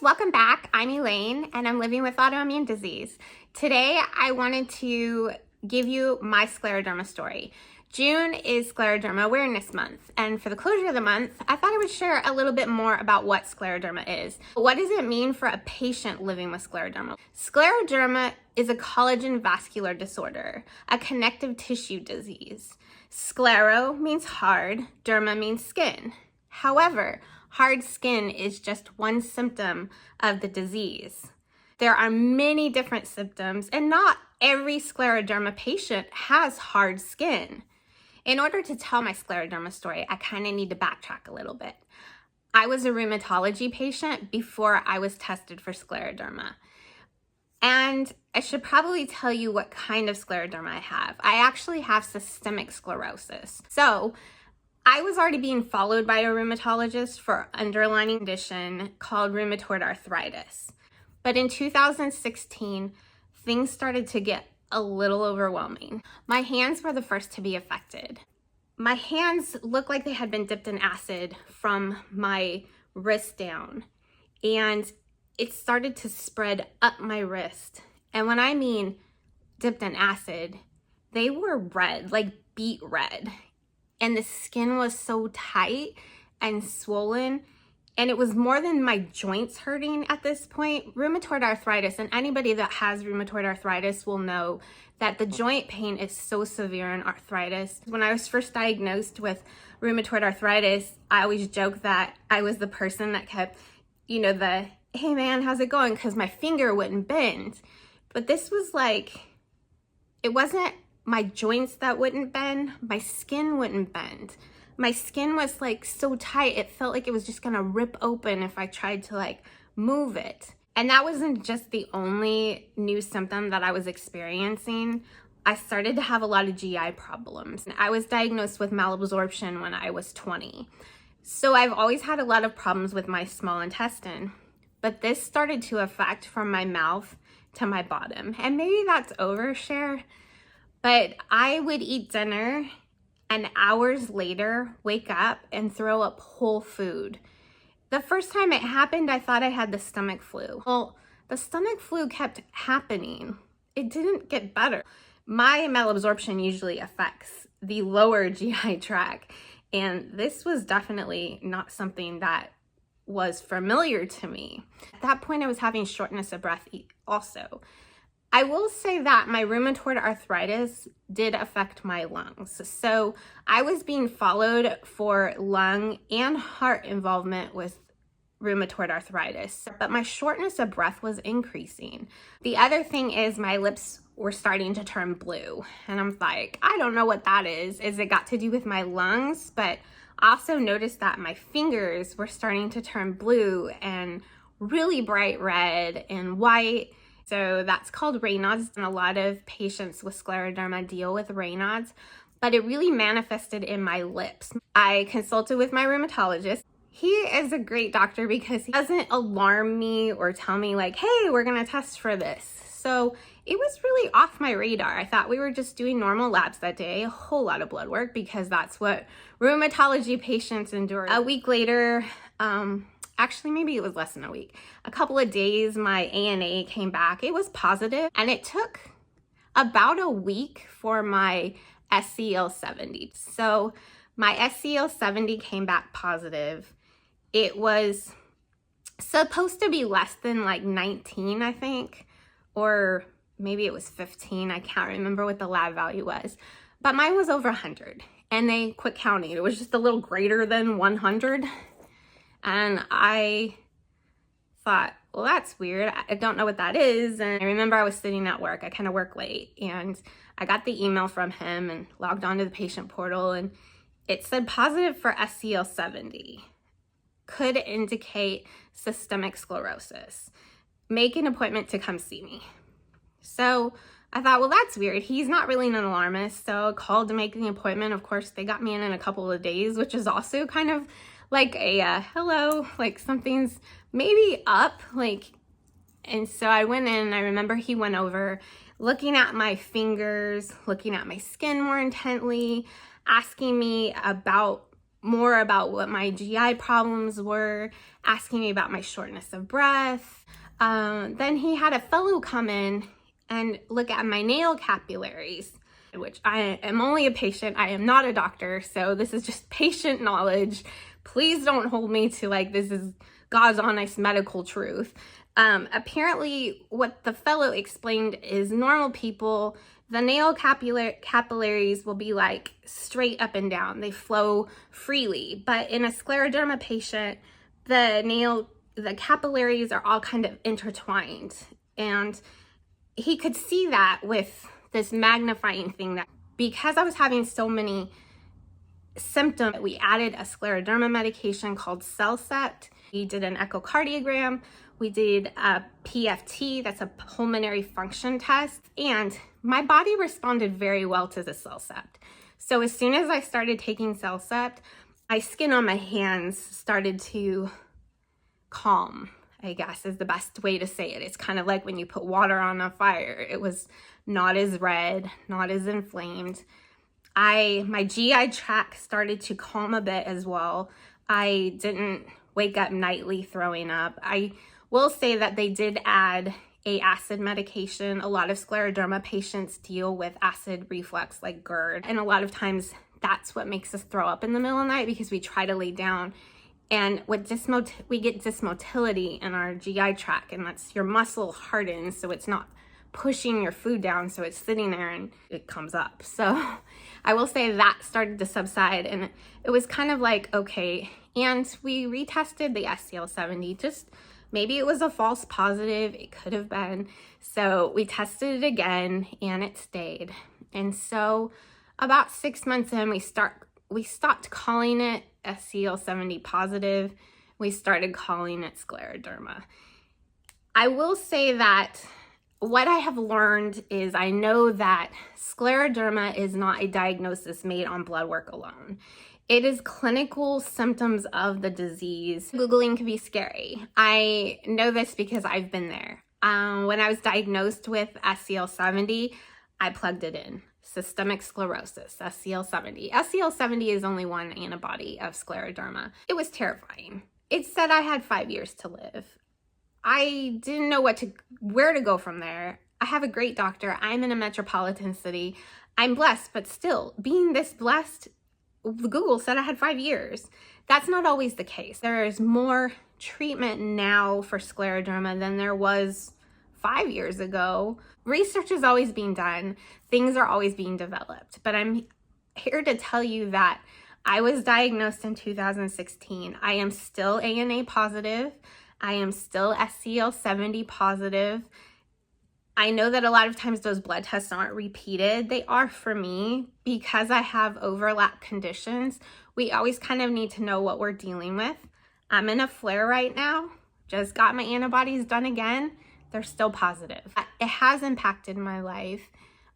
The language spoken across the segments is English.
welcome back. I'm Elaine and I'm living with autoimmune disease. Today I wanted to give you my scleroderma story. June is Scleroderma Awareness Month, and for the closure of the month, I thought I would share a little bit more about what scleroderma is. What does it mean for a patient living with scleroderma? Scleroderma is a collagen vascular disorder, a connective tissue disease. Sclero means hard, derma means skin. However, hard skin is just one symptom of the disease. There are many different symptoms, and not every scleroderma patient has hard skin. In order to tell my scleroderma story, I kind of need to backtrack a little bit. I was a rheumatology patient before I was tested for scleroderma. And I should probably tell you what kind of scleroderma I have. I actually have systemic sclerosis. So I was already being followed by a rheumatologist for an underlying condition called rheumatoid arthritis. But in 2016, things started to get a little overwhelming. My hands were the first to be affected. My hands looked like they had been dipped in acid from my wrist down, and it started to spread up my wrist. And when I mean dipped in acid, they were red, like beet red. And the skin was so tight and swollen, and it was more than my joints hurting at this point. Rheumatoid arthritis, and anybody that has rheumatoid arthritis will know that the joint pain is so severe in arthritis. When I was first diagnosed with rheumatoid arthritis, I always joke that I was the person that kept, the, hey man, how's it going? Because my finger wouldn't bend. But this was like, it wasn't my joints that wouldn't bend, my skin wouldn't bend. My skin was like so tight, it felt like it was just gonna rip open if I tried to like move it. And that wasn't just the only new symptom that I was experiencing. I started to have a lot of GI problems. I was diagnosed with malabsorption when I was 20. So I've always had a lot of problems with my small intestine, but this started to affect from my mouth to my bottom. And maybe that's overshare, but I would eat dinner and hours later wake up and throw up whole food. The first time it happened, I thought I had the stomach flu. Well, the stomach flu kept happening. It didn't get better. My malabsorption usually affects the lower GI tract, and this was definitely not something that was familiar to me. At that point, I was having shortness of breath also. I will say that my rheumatoid arthritis did affect my lungs. So I was being followed for lung and heart involvement with rheumatoid arthritis, but my shortness of breath was increasing. The other thing is my lips were starting to turn blue. And I'm like, I don't know what that is. Is it got to do with my lungs? But I also noticed that my fingers were starting to turn blue and really bright red and white. So that's called Raynaud's, and a lot of patients with scleroderma deal with Raynaud's, but it really manifested in my lips. I consulted with my rheumatologist. He is a great doctor because he doesn't alarm me or tell me like, hey, we're gonna test for this. So it was really off my radar. I thought we were just doing normal labs that day, a whole lot of blood work because that's what rheumatology patients endure. A week later, actually, maybe it was less than a week. A couple of days, my ANA came back. It was positive, and it took about a week for my SCL-70. So my SCL-70 came back positive. It was supposed to be less than like 19, I think, or maybe it was 15. I can't remember what the lab value was, but mine was over 100, and they quit counting. It was just a little greater than 100. And I thought, well, that's weird. I don't know what that is. And I remember I was sitting at work. I kind of work late. And I got the email from him and logged onto the patient portal. And it said positive for SCL-70. Could indicate systemic sclerosis. Make an appointment to come see me. So I thought, well, that's weird. He's not really an alarmist. So I called to make the appointment. Of course, they got me in a couple of days, which is also kind of like a hello, like something's maybe up, and so I went in, and I remember he went over looking at my fingers, looking at my skin more intently, asking me about more about what my GI problems were, asking me about my shortness of breath. Then he had a fellow come in and look at my nail capillaries, which I am only a patient. I am not a doctor, so this is just patient knowledge. Please don't hold me to like this is God's honest medical truth. Apparently, what the fellow explained is normal people, the nail capillaries will be like straight up and down. They flow freely. But in a scleroderma patient, the capillaries are all kind of intertwined. And he could see that with this magnifying thing, that because I was having so many symptoms, we added a scleroderma medication called SCL-70. We did an echocardiogram. We did a PFT, that's a pulmonary function test, and my body responded very well to the SCL-70. So as soon as I started taking SCL-70, my skin on my hands started to calm, I guess is the best way to say it. It's kind of like when you put water on a fire. It was not as red, not as inflamed. My GI tract started to calm a bit as well. I didn't wake up nightly throwing up. I will say that they did add a acid medication. A lot of scleroderma patients deal with acid reflux like GERD. And a lot of times that's what makes us throw up in the middle of the night because we try to lay down. And with we get dysmotility in our GI tract, and that's your muscle hardens so it's not pushing your food down, so it's sitting there and it comes up. So I will say that started to subside, and it was kind of like, okay. And we retested the SCL-70, just maybe it was a false positive, it could have been. So we tested it again and it stayed. And so about 6 months in, we stopped calling it SCL-70 positive. We started calling it scleroderma. I will say that what I have learned is I know that scleroderma is not a diagnosis made on blood work alone. It is clinical symptoms of the disease. Googling can be scary. I know this because I've been there. When I was diagnosed with SCL-70, I plugged it in. Systemic Sclerosis, SCL-70. SCL-70 is only one antibody of scleroderma. It was terrifying. It said I had 5 years to live. I didn't know where to go from there. I have a great doctor. I'm in a metropolitan city. I'm blessed, but still, being this blessed, Google said I had 5 years. That's not always the case. There is more treatment now for scleroderma than there was 5 years ago. Research is always being done. Things are always being developed. But I'm here to tell you that I was diagnosed in 2016. I am still ANA positive. I am still SCL-70 positive. I know that a lot of times those blood tests aren't repeated. They are for me because I have overlap conditions. We always kind of need to know what we're dealing with. I'm in a flare right now. Just got my antibodies done again. They're still positive. It has impacted my life.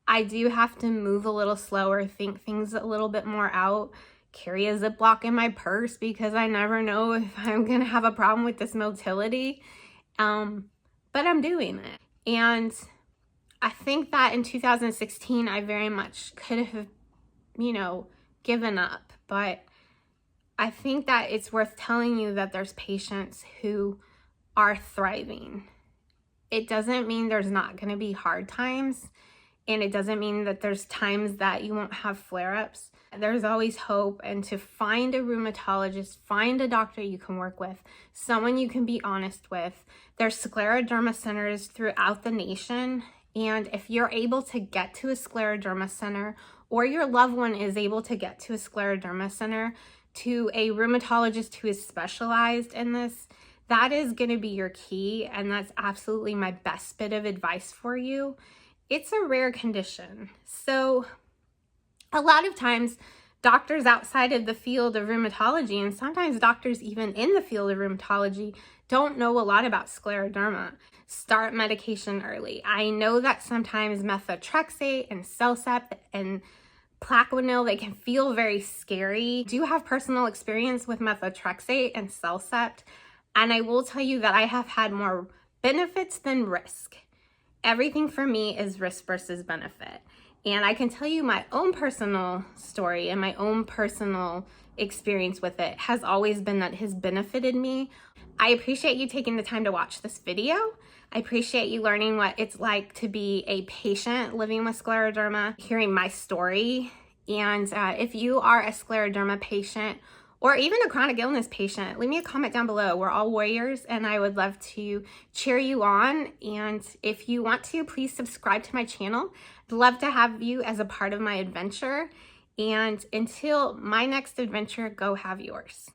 I do have to move a little slower, think things a little bit more out, carry a Ziploc in my purse because I never know if I'm gonna have a problem with this motility. But I'm doing it. And I think that in 2016, I very much could have, given up. But I think that it's worth telling you that there's patients who are thriving. It doesn't mean there's not going to be hard times. And it doesn't mean that there's times that you won't have flare-ups. There's always hope, and to find a rheumatologist, find a doctor you can work with, someone you can be honest with. There's scleroderma centers throughout the nation, and if you're able to get to a scleroderma center, or your loved one is able to get to a scleroderma center, to a rheumatologist who is specialized in this, that is going to be your key, and that's absolutely my best bit of advice for you. It's a rare condition, so a lot of times doctors outside of the field of rheumatology, and sometimes doctors even in the field of rheumatology, don't know a lot about scleroderma. Start medication early. I know that sometimes methotrexate and SCL-70 and Plaquenil, they can feel very scary. I do have personal experience with methotrexate and SCL-70, and I will tell you that I have had more benefits than risk. Everything for me is risk versus benefit. And I can tell you my own personal story and my own personal experience with it has always been that it has benefited me. I appreciate you taking the time to watch this video. I appreciate you learning what it's like to be a patient living with scleroderma, hearing my story. And if you are a scleroderma patient or even a chronic illness patient, leave me a comment down below. We're all warriors and I would love to cheer you on. And if you want to, please subscribe to my channel. I'd love to have you as a part of my adventure. And until my next adventure, go have yours.